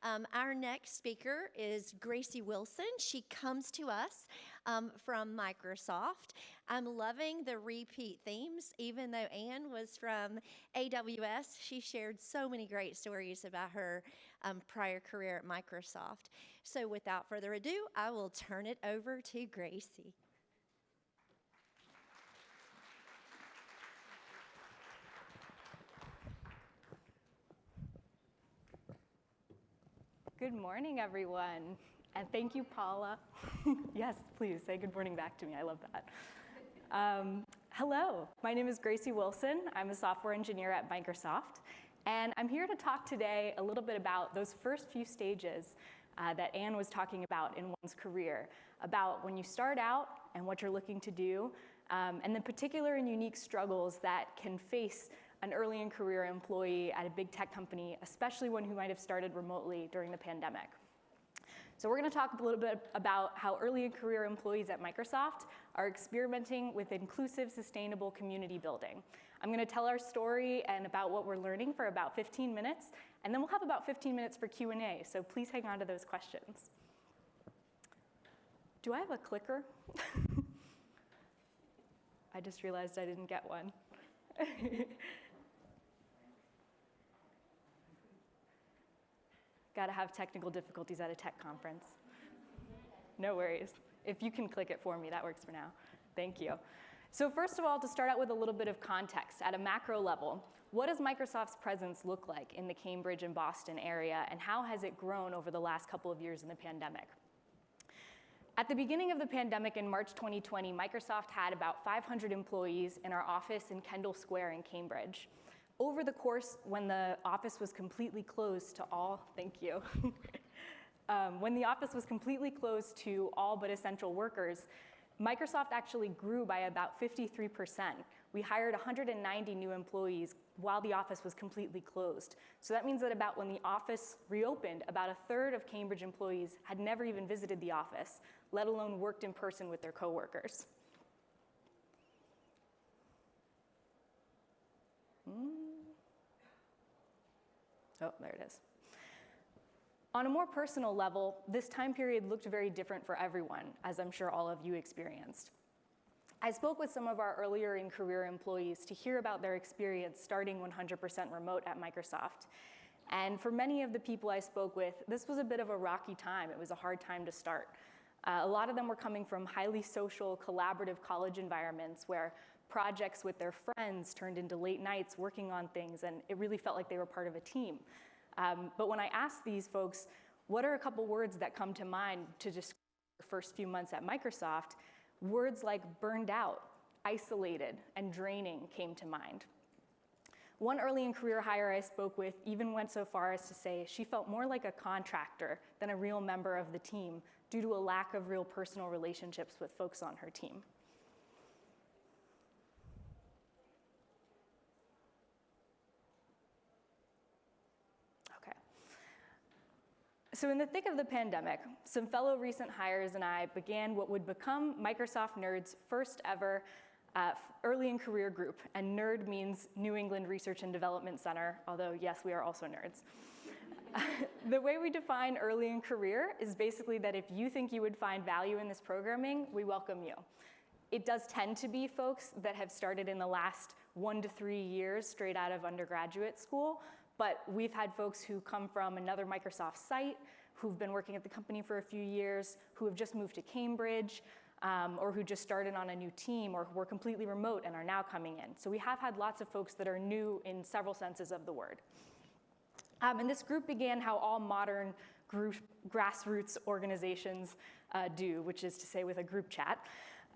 Our next speaker is Gracey Wilson. She comes to us from Microsoft. I'm loving the repeat themes. Even though Anne was from AWS, she shared so many great stories about her prior career at Microsoft. So without further ado, I will turn it over to Gracey. Good morning, everyone, and thank you, Paula. Yes, please, say good morning back to me. I love that. Hello, my name is Gracey Wilson. I'm a software engineer at Microsoft, and I'm here to talk today a little bit about those first few stages that Anne was talking about in one's career, about when you start out and what you're looking to do, and the particular and unique struggles that can face an early in career employee at a big tech company, especially one who might have started remotely during the pandemic. So we're going to talk a little bit about how early in career employees at Microsoft are experimenting with inclusive, sustainable community building. I'm going to tell our story and about what we're learning for about 15 minutes, and then we'll have about 15 minutes for Q&A, so please hang on to those questions. Do I have a clicker? I just realized I didn't get one. Got to have technical difficulties at a tech conference. No worries. If you can click it for me, that works for now. Thank you. So first of all, to start out with a little bit of context, at a macro level, what does Microsoft's presence look like in the Cambridge and Boston area, and how has it grown over the last couple of years in the pandemic? At the beginning of the pandemic in March 2020, Microsoft had about 500 employees in our office in Kendall Square in Cambridge. Over the course, when the office was completely closed to all, thank you, when the office was completely closed to all but essential workers, Microsoft actually grew by about 53%. We hired 190 new employees while the office was completely closed. So that means that about when the office reopened, about a third of Cambridge employees had never even visited the office, let alone worked in person with their coworkers. Oh, there it is. On a more personal level, this time period looked very different for everyone, as I'm sure all of you experienced. I spoke with some of our earlier in career employees to hear about their experience starting 100% remote at Microsoft. And for many of the people I spoke with, this was a bit of a rocky time. It was a hard time to start. A lot of them were coming from highly social, collaborative college environments where projects with their friends turned into late nights working on things, and it really felt like they were part of a team. But when I asked these folks, what are a couple words that come to mind to describe the first few months at Microsoft, words like burned out, isolated, and draining came to mind. One early in career hire I spoke with even went so far as to say she felt more like a contractor than a real member of the team due to a lack of real personal relationships with folks on her team. So in the thick of the pandemic, some fellow recent hires and I began what would become Microsoft Nerd's first ever early in career group, and NERD means New England Research and Development Center, although yes, we are also nerds. The way we define early in career is basically that if you think you would find value in this programming, we welcome you. It does tend to be folks that have started in the last 1 to 3 years straight out of undergraduate school, but we've had folks who come from another Microsoft site, who've been working at the company for a few years, who have just moved to Cambridge, or who just started on a new team, or who were completely remote and are now coming in. So we have had lots of folks that are new in several senses of the word. And this group began how all modern grassroots organizations do, which is to say with a group chat.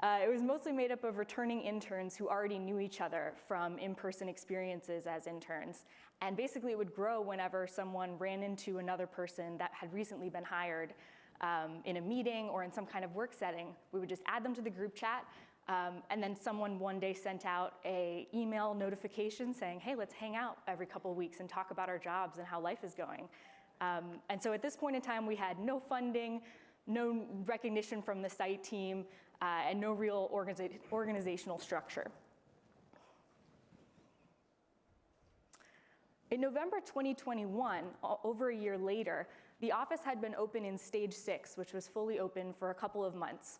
It was mostly made up of returning interns who already knew each other from in-person experiences as interns. And basically it would grow whenever someone ran into another person that had recently been hired in a meeting or in some kind of work setting. We would just add them to the group chat, and then someone one day sent out an email notification saying, hey, let's hang out every couple of weeks and talk about our jobs and how life is going. And so at this point in time, we had no funding, no recognition from the site team, and no real organizational structure. In November 2021, over a year later, The office had been open in stage 6, which was fully open for a couple of months.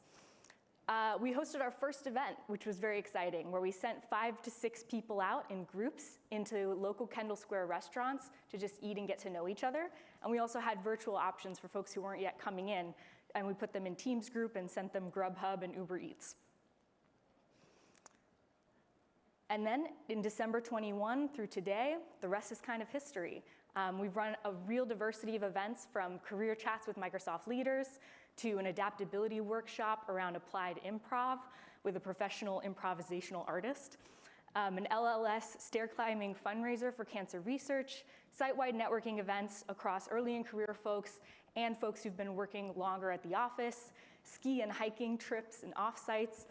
We hosted our first event, which was very exciting, where we sent 5 to 6 people out in groups into local Kendall Square restaurants to just eat and get to know each other. And we also had virtual options for folks who weren't yet coming in, and we put them in Teams group and sent them Grubhub and Uber Eats. And then in December 21 through today, the rest is kind of history. We've run a real diversity of events, from career chats with Microsoft leaders to an adaptability workshop around applied improv with a professional improvisational artist, an LLS stair climbing fundraiser for cancer research, site-wide networking events across early in career folks and folks who've been working longer at the office, ski and hiking trips and offsites,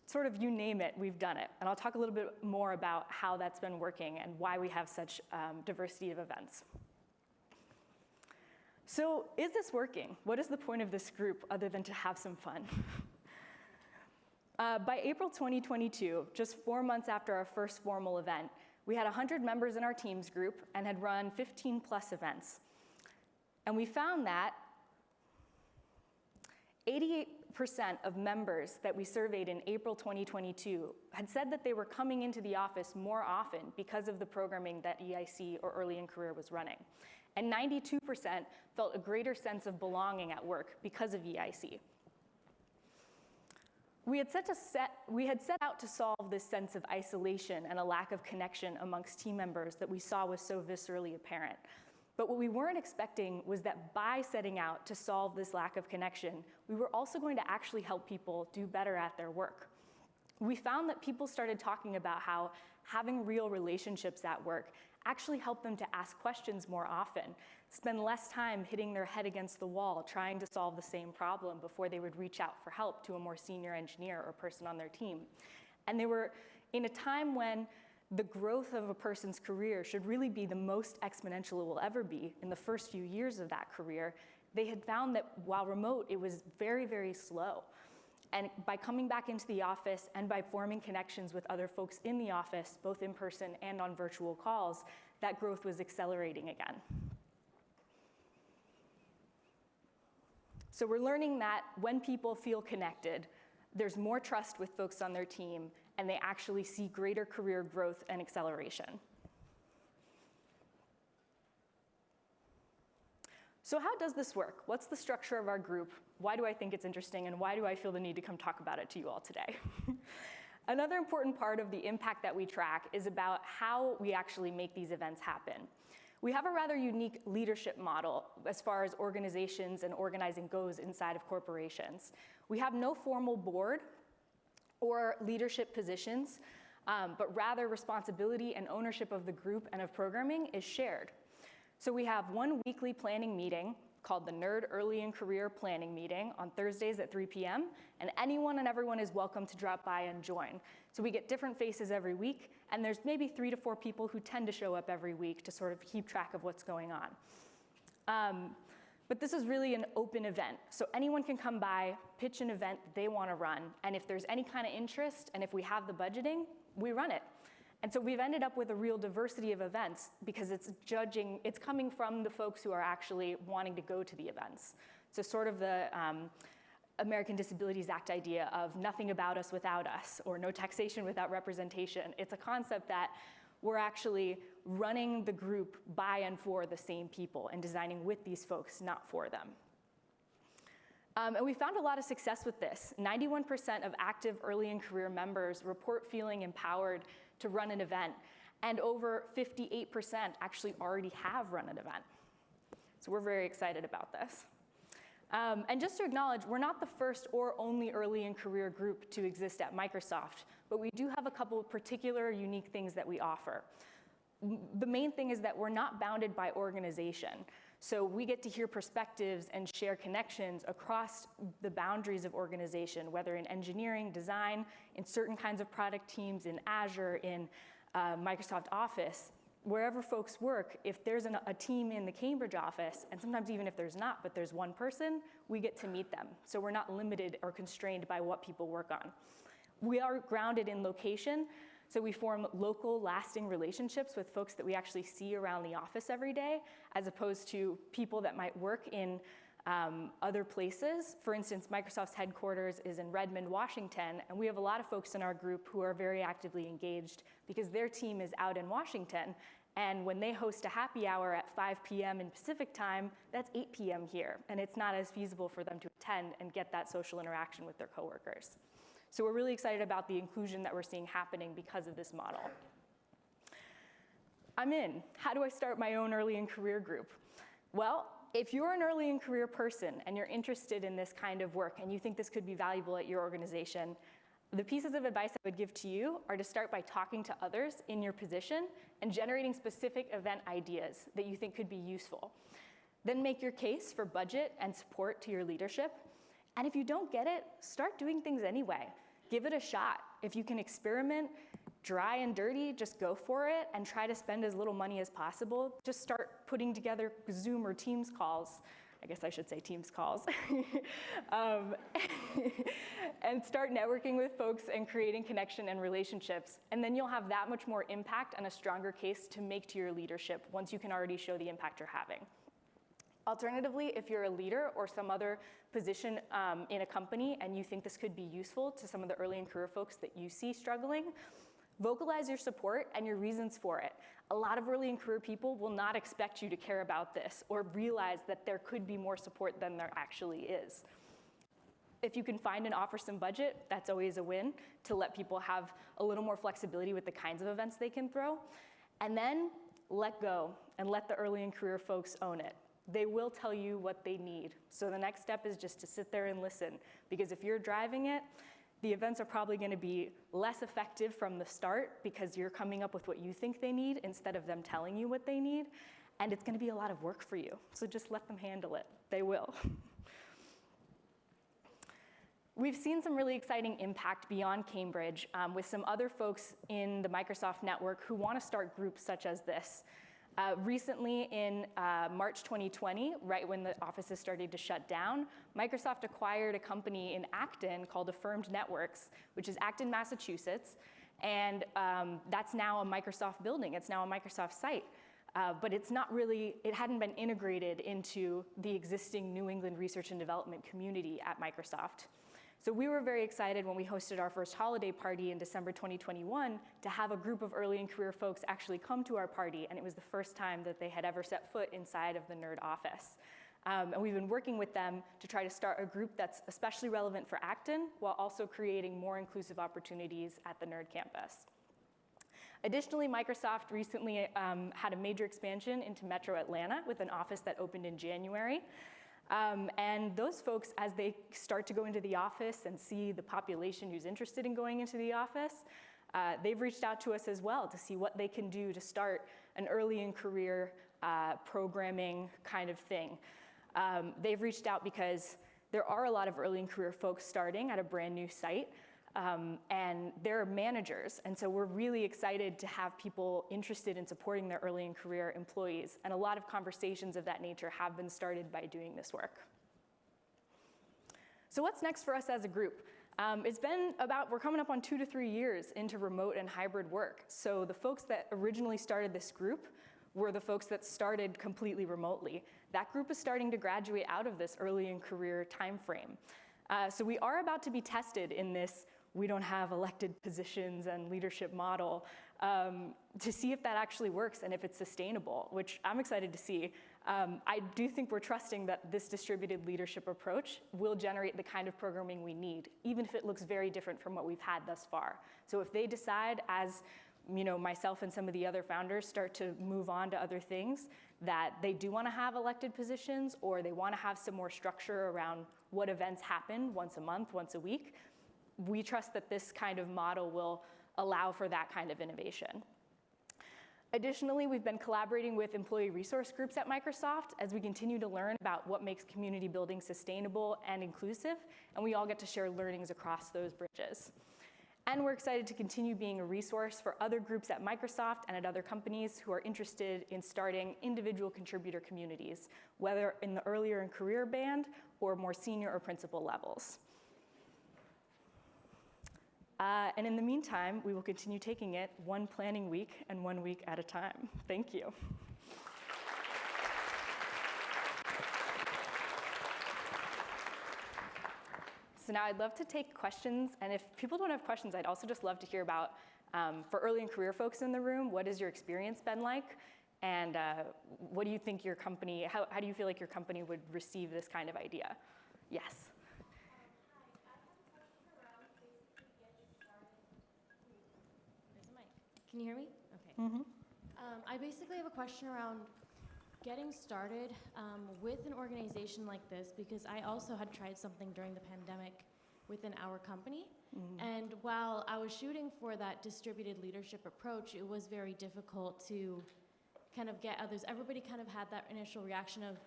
sort of you name it, we've done it. And I'll talk a little bit more about how that's been working and why we have such diversity of events. So is this working? What is the point of this group other than to have some fun? By April 2022, just 4 months after our first formal event, we had 100 members in our Teams group and had run 15 plus events. And we found that 88% of members that we surveyed in April 2022 had said that they were coming into the office more often because of the programming that EIC or Early in Career was running. And 92% felt a greater sense of belonging at work because of EIC. We had set out to solve this sense of isolation and a lack of connection amongst team members that we saw was so viscerally apparent. But what we weren't expecting was that by setting out to solve this lack of connection, we were also going to actually help people do better at their work. We found that people started talking about how having real relationships at work actually helped them to ask questions more often, spend less time hitting their head against the wall trying to solve the same problem before they would reach out for help to a more senior engineer or person on their team. And they were in a time when the growth of a person's career should really be the most exponential it will ever be in the first few years of that career. They had found that while remote, it was very, very slow. And by coming back into the office and by forming connections with other folks in the office, both in person and on virtual calls, that growth was accelerating again. So we're learning that when people feel connected, there's more trust with folks on their team, and they actually see greater career growth and acceleration. So how does this work? What's the structure of our group? Why do I think it's interesting, and why do I feel the need to come talk about it to you all today? Another important part of the impact that we track is about how we actually make these events happen. We have a rather unique leadership model as far as organizations and organizing goes inside of corporations. We have no formal board or leadership positions, but rather responsibility and ownership of the group and of programming is shared. So we have one weekly planning meeting called the Nerd Early in Career Planning Meeting on Thursdays at 3 p.m. And anyone and everyone is welcome to drop by and join. So we get different faces every week, and there's maybe 3 to 4 people who tend to show up every week to sort of keep track of what's going on. But this is really an open event. So anyone can come by, pitch an event they want to run, and if there's any kind of interest, and if we have the budgeting, we run it. And so we've ended up with a real diversity of events because it's coming from the folks who are actually wanting to go to the events. So sort of the American Disabilities Act idea of nothing about us without us, or no taxation without representation. It's a concept that we're actually running the group by and for the same people and designing with these folks, not for them. And we found a lot of success with this. 91% of active early in career members report feeling empowered to run an event, and over 58% actually already have run an event. So we're very excited about this. And just to acknowledge, we're not the first or only early in career group to exist at Microsoft, but we do have a couple of particular unique things that we offer. The main thing is that we're not bounded by organization. So we get to hear perspectives and share connections across the boundaries of organization, whether in engineering, design, in certain kinds of product teams, in Azure, in Microsoft Office. Wherever folks work, if there's a team in the Cambridge office, and sometimes even if there's not, but there's one person, we get to meet them. So we're not limited or constrained by what people work on. We are grounded in location. So we form local, lasting relationships with folks that we actually see around the office every day, as opposed to people that might work in other places. For instance, Microsoft's headquarters is in Redmond, Washington, and we have a lot of folks in our group who are very actively engaged because their team is out in Washington. And when they host a happy hour at 5 p.m. in Pacific time, that's 8 p.m. here. And it's not as feasible for them to attend and get that social interaction with their coworkers. So we're really excited about the inclusion that we're seeing happening because of this model. I'm in. How do I start my own early in career group? Well, if you're an early in career person and you're interested in this kind of work and you think this could be valuable at your organization, the pieces of advice I would give to you are to start by talking to others in your position and generating specific event ideas that you think could be useful. Then make your case for budget and support to your leadership. And if you don't get it, start doing things anyway. Give it a shot. If you can experiment, dry and dirty, just go for it and try to spend as little money as possible. Just start putting together Zoom or Teams calls. I guess I should say Teams calls. And start networking with folks and creating connection and relationships. And then you'll have that much more impact and a stronger case to make to your leadership once you can already show the impact you're having. Alternatively, if you're a leader or some other position in a company and you think this could be useful to some of the early in career folks that you see struggling, vocalize your support and your reasons for it. A lot of early in career people will not expect you to care about this or realize that there could be more support than there actually is. If you can find and offer some budget, that's always a win to let people have a little more flexibility with the kinds of events they can throw. And then let go and let the early in career folks own it. They will tell you what they need. So the next step is just to sit there and listen, because if you're driving it, the events are probably going to be less effective from the start because you're coming up with what you think they need instead of them telling you what they need, and it's going to be a lot of work for you. So just let them handle it. They will. We've seen some really exciting impact beyond Cambridge with some other folks in the Microsoft network who want to start groups such as this. Recently in March 2020, right when the offices started to shut down, Microsoft acquired a company in Acton called Affirmed Networks, which is Acton, Massachusetts, and that's now a Microsoft building. It's now a Microsoft site, but it's not really, it hadn't been integrated into the existing New England research and development community at Microsoft. So we were very excited when we hosted our first holiday party in December 2021 to have a group of early in career folks actually come to our party, and it was the first time that they had ever set foot inside of the Nerd office. And we've been working with them to try to start a group that's especially relevant for Acton while also creating more inclusive opportunities at the Nerd campus. Additionally, Microsoft recently had a major expansion into Metro Atlanta with an office that opened in January. And those folks, as they start to go into the office and see the population who's interested in going into the office, they've reached out to us as well to see what they can do to start an early in career programming kind of thing. They've reached out because there are a lot of early in career folks starting at a brand new site, and they're managers, and so we're really excited to have people interested in supporting their early in career employees, and a lot of conversations of that nature have been started by doing this work. So what's next for us as a group? It's been we're coming up on 2 to 3 years into remote and hybrid work, so the folks that originally started this group were the folks that started completely remotely. That group is starting to graduate out of this early in career time frame. So we are about to be tested in this we don't have elected positions and leadership model to see if that actually works and if it's sustainable, which I'm excited to see. I do think we're trusting that this distributed leadership approach will generate the kind of programming we need, even if it looks very different from what we've had thus far. So if they decide, as myself and some of the other founders start to move on to other things, that they do want to have elected positions or they want to have some more structure around what events happen once a month, once a week, we trust that this kind of model will allow for that kind of innovation. Additionally, we've been collaborating with employee resource groups at Microsoft as we continue to learn about what makes community building sustainable and inclusive, and we all get to share learnings across those bridges. And we're excited to continue being a resource for other groups at Microsoft and at other companies who are interested in starting individual contributor communities, whether in the earlier in career band or more senior or principal levels. And in the meantime, we will continue taking it one planning week and 1 week at a time. Thank you. So now I'd love to take questions, and if people don't have questions, I'd also just love to hear about, for early and career folks in the room, what has your experience been like? And what do you think your company, how do you feel like your company would receive this kind of idea? Yes. Can you hear me? Okay. Mm-hmm. I basically have a question around getting started with an organization like this, because I also had tried something during the pandemic within our company. Mm-hmm. And while I was shooting for that distributed leadership approach, it was very difficult to kind of get others. Everybody kind of had that initial reaction of,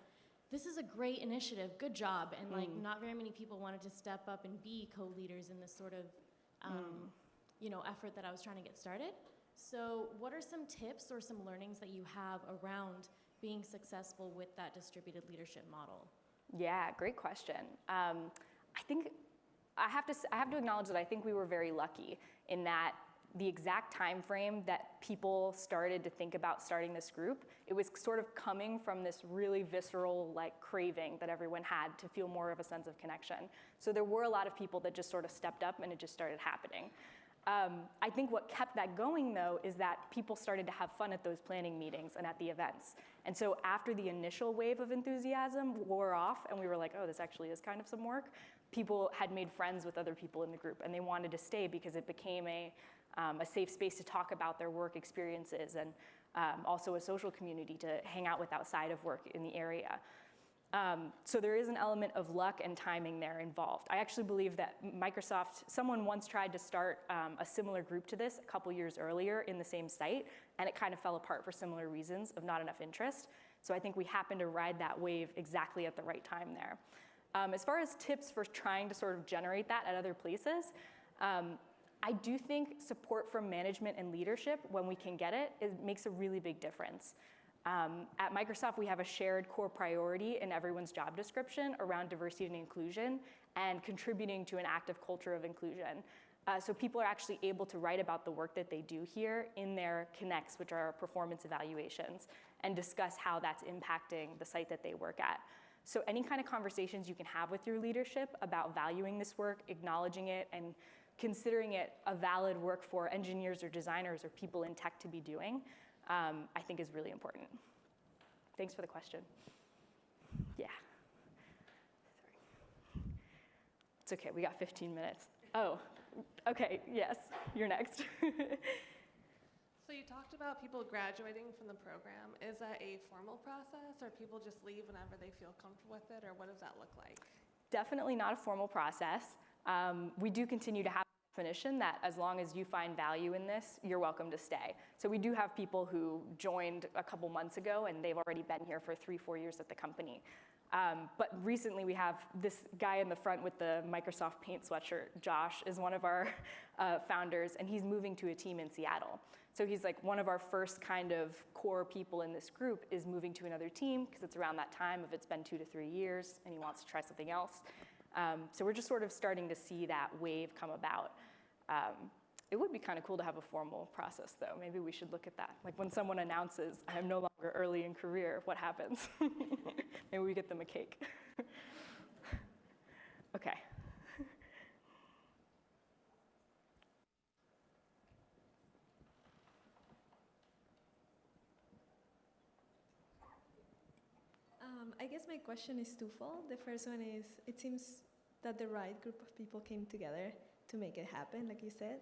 this is a great initiative, good job. And like, not very many people wanted to step up and be co-leaders in this sort of, effort that I was trying to get started. So what are some tips or some learnings that you have around being successful with that distributed leadership model? Yeah, great question. I think I have to acknowledge that I think we were very lucky in that the exact time frame that people started to think about starting this group, it was sort of coming from this really visceral craving that everyone had to feel more of a sense of connection. So there were a lot of people that just sort of stepped up and it just started happening. I think what kept that going, though, is that people started to have fun at those planning meetings and at the events. And so after the initial wave of enthusiasm wore off and we were like, oh, this actually is kind of some work, people had made friends with other people in the group and they wanted to stay because it became a safe space to talk about their work experiences and also a social community to hang out with outside of work in the area. So there is an element of luck and timing there involved. I actually believe that Microsoft, someone once tried to start a similar group to this a couple years earlier in the same site, and it kind of fell apart for similar reasons of not enough interest. So I think we happened to ride that wave exactly at the right time there. As far as tips for trying to sort of generate that at other places, I do think support from management and leadership, when we can get it, makes a really big difference. At Microsoft, we have a shared core priority in everyone's job description around diversity and inclusion and contributing to an active culture of inclusion. So people are actually able to write about the work that they do here in their connects, which are performance evaluations, and discuss how that's impacting the site that they work at. So any kind of conversations you can have with your leadership about valuing this work, acknowledging it, and considering it a valid work for engineers or designers or people in tech to be doing, I think is really important. Thanks for the question. Yeah. Sorry. It's okay, we got 15 minutes. Oh, okay, yes, you're next. So you talked about people graduating from the program. Is that a formal process, or people just leave whenever they feel comfortable with it, or what does that look like? Definitely not a formal process. We do continue to have a definition that as long as you find value in this, you're welcome to stay. So we do have people who joined a couple months ago and they've already been here for 3-4 years at the company. But recently we have this guy in the front with the Microsoft Paint sweatshirt. Josh is one of our founders, and he's moving to a team in Seattle. So he's like one of our first kind of core people in this group is moving to another team because it's around that time if it's been 2 to 3 years and he wants to try something else. So we're just sort of starting to see that wave come about. It would be kind of cool to have a formal process, though. Maybe we should look at that. Like when someone announces, I'm no longer early in career, what happens? Maybe we get them a cake. Okay. I guess my question is twofold. The first one is, it seems that the right group of people came together to make it happen, like you said.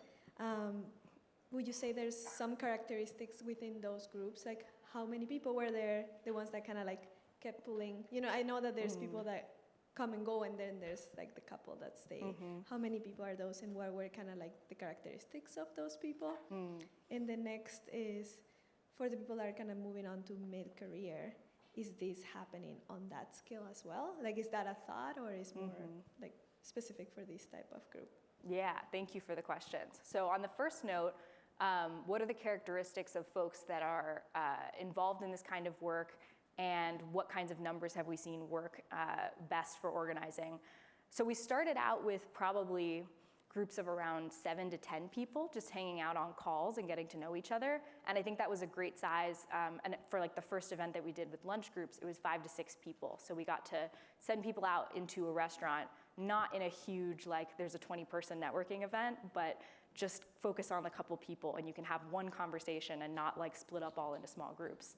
Would you say there's some characteristics within those groups? Like how many people were there, the ones that kind of like kept pulling? You know, I know that there's people that come and go, and then there's like the couple that stay. How many people are those, and what were kind of like the characteristics of those people? And the next is, for the people that are kind of moving on to mid-career, is this happening on that scale as well? Like, is that a thought, or is more like specific for this type of group? Yeah, thank you for the questions. So on the first note, what are the characteristics of folks that are involved in this kind of work, and what kinds of numbers have we seen work best for organizing? So we started out with probably groups of around 7 to 10 people just hanging out on calls and getting to know each other. And I think that was a great size. And for like the first event that we did with lunch groups, it was 5 to 6 people. So we got to send people out into a restaurant, not in a huge, like there's a 20-person networking event, but just focus on a couple people and you can have one conversation and not like split up all into small groups.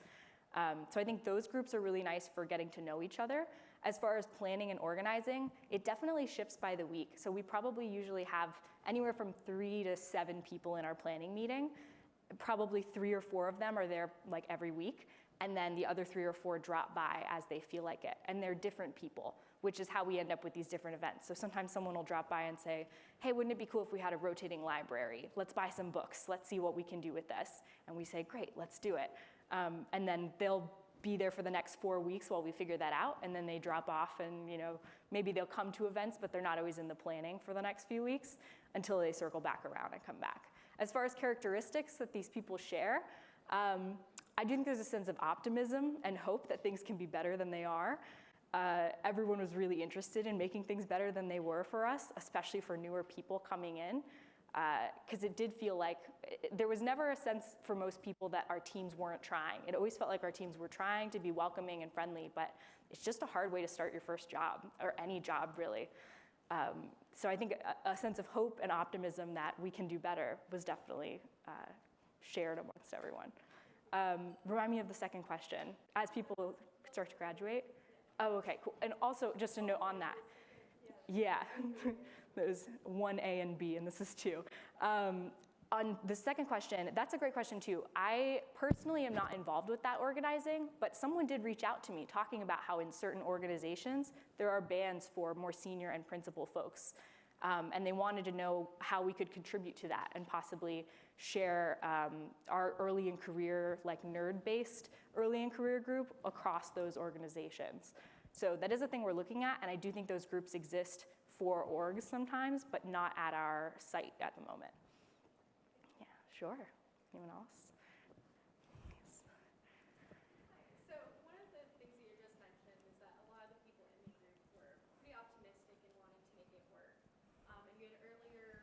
So I think those groups are really nice for getting to know each other. As far as planning and organizing, it definitely shifts by the week. So we probably usually have anywhere from 3 to 7 people in our planning meeting. Probably 3 or 4 of them are there like every week. And then the other 3 or 4 drop by as they feel like it. And they're different people, which is how we end up with these different events. So sometimes someone will drop by and say, hey, wouldn't it be cool if we had a rotating library? Let's buy some books. Let's see what we can do with this. And we say, great, let's do it. And then they'll be there for the next 4 weeks while we figure that out, and then they drop off and maybe they'll come to events, but they're not always in the planning for the next few weeks until they circle back around and come back. As far as characteristics that these people share, I do think there's a sense of optimism and hope that things can be better than they are. Everyone was really interested in making things better than they were for us, especially for newer people coming in. Because it did feel like there was never a sense for most people that our teams weren't trying. It always felt like our teams were trying to be welcoming and friendly, but it's just a hard way to start your first job, or any job really. So I think a sense of hope and optimism that we can do better was definitely shared amongst everyone. Remind me of the second question. As people start to graduate? Oh, okay, cool. And also, just a note on that. Yeah. There's 1A and B, and this is 2. On the second question, that's a great question too. I personally am not involved with that organizing, but someone did reach out to me talking about how in certain organizations, there are bands for more senior and principal folks. And they wanted to know how we could contribute to that and possibly share our early in career, like nerd-based early in career group across those organizations. So that is a thing we're looking at, and I do think those groups exist for orgs sometimes, but not at our site at the moment. Yeah, sure. Anyone else? Yes. So one of the things that you just mentioned is that a lot of the people in the group were pretty optimistic in wanting to make it work. And you had earlier...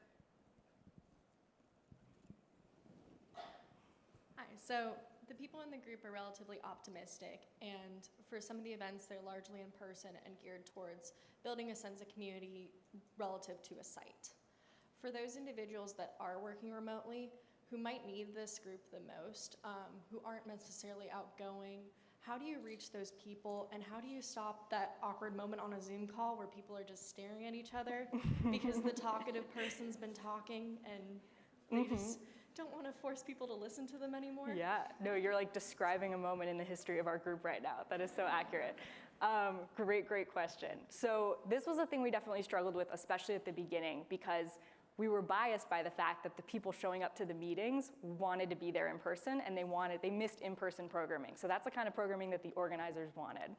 Hi, so the people in the group are relatively optimistic, and for some of the events, they're largely in person and geared towards building a sense of community relative to a site. For those individuals that are working remotely, who might need this group the most, who aren't necessarily outgoing, how do you reach those people, and how do you stop that awkward moment on a Zoom call where people are just staring at each other because the talkative person's been talking and they just don't want to force people to listen to them anymore? Yeah, no, you're like describing a moment in the history of our group right now. That is so accurate. Great question. So this was a thing we definitely struggled with, especially at the beginning, because we were biased by the fact that the people showing up to the meetings wanted to be there in person, and they missed in-person programming. So that's the kind of programming that the organizers wanted.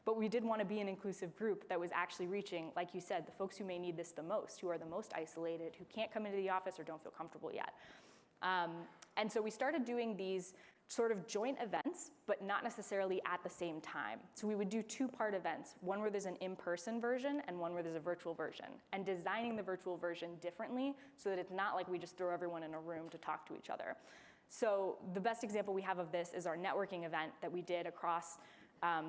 But we did want to be an inclusive group that was actually reaching, like you said, the folks who may need this the most, who are the most isolated, who can't come into the office or don't feel comfortable yet. And so we started doing these sort of joint events, but not necessarily at the same time. So we would do 2-part events, one where there's an in-person version and one where there's a virtual version, and designing the virtual version differently so that it's not like we just throw everyone in a room to talk to each other. So the best example we have of this is our networking event that we did across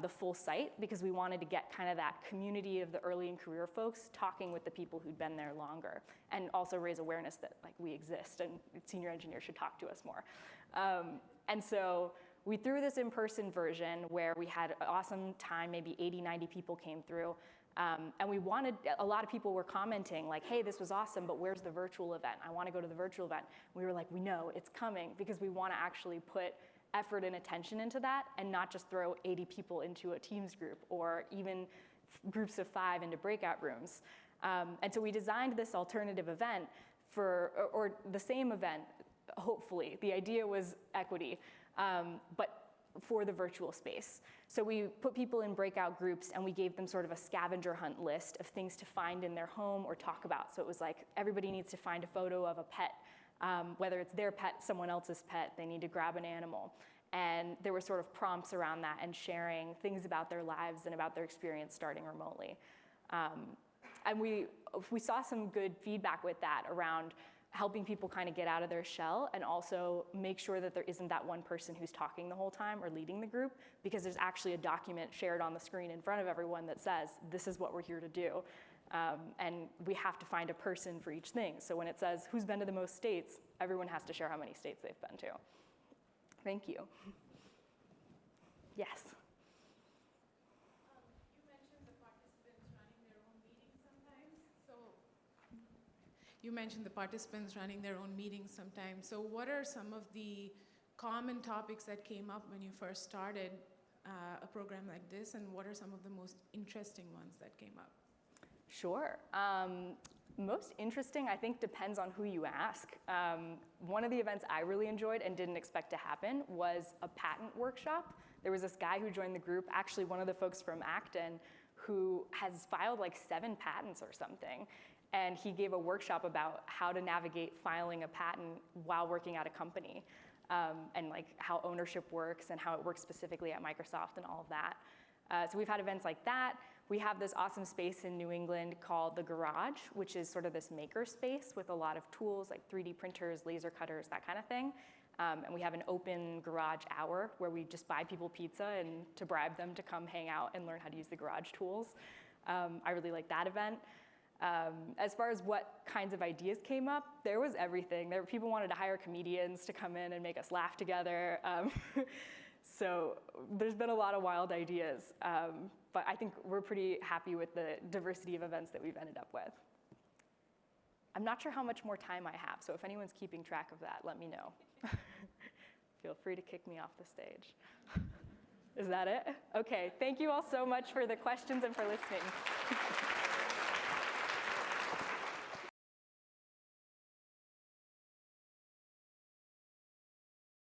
the full site, because we wanted to get kind of that community of the early in career folks talking with the people who'd been there longer, and also raise awareness that like we exist and senior engineers should talk to us more. And so we threw this in-person version where we had an awesome time, maybe 80, 90 people came through. And a lot of people were commenting like, hey, this was awesome, but where's the virtual event? I want to go to the virtual event. We were like, we know, it's coming, because we want to actually put effort and attention into that and not just throw 80 people into a Teams group or even groups of 5 into breakout rooms. And so we designed this alternative event or the same event, hopefully. The idea was equity, but for the virtual space. So we put people in breakout groups and we gave them sort of a scavenger hunt list of things to find in their home or talk about. So it was like everybody needs to find a photo of a pet. Whether it's their pet, someone else's pet, they need to grab an animal. And there were sort of prompts around that and sharing things about their lives and about their experience starting remotely. And we saw some good feedback with that around helping people kind of get out of their shell and also make sure that there isn't that one person who's talking the whole time or leading the group, because there's actually a document shared on the screen in front of everyone that says, this is what we're here to do. And we have to find a person for each thing. So when it says, who's been to the most states, everyone has to share how many states they've been to. Thank you. Yes. You mentioned the participants running their own meetings sometimes. So what are some of the common topics that came up when you first started a program like this, and what are some of the most interesting ones that came up? Sure. Most interesting, I think, depends on who you ask. One of the events I really enjoyed and didn't expect to happen was a patent workshop. There was this guy who joined the group, actually one of the folks from Acton, who has filed like 7 patents or something. And he gave a workshop about how to navigate filing a patent while working at a company, and like how ownership works and how it works specifically at Microsoft and all of that. So we've had events like that. We have this awesome space in New England called the Garage, which is sort of this maker space with a lot of tools like 3D printers, laser cutters, that kind of thing. And we have an open garage hour where we just buy people pizza and to bribe them to come hang out and learn how to use the garage tools. I really like that event. As far as what kinds of ideas came up, there was everything. People wanted to hire comedians to come in and make us laugh together. So there's been a lot of wild ideas, but I think we're pretty happy with the diversity of events that we've ended up with. I'm not sure how much more time I have, so if anyone's keeping track of that, let me know. Feel free to kick me off the stage. Is that it? Okay, thank you all so much for the questions and for listening.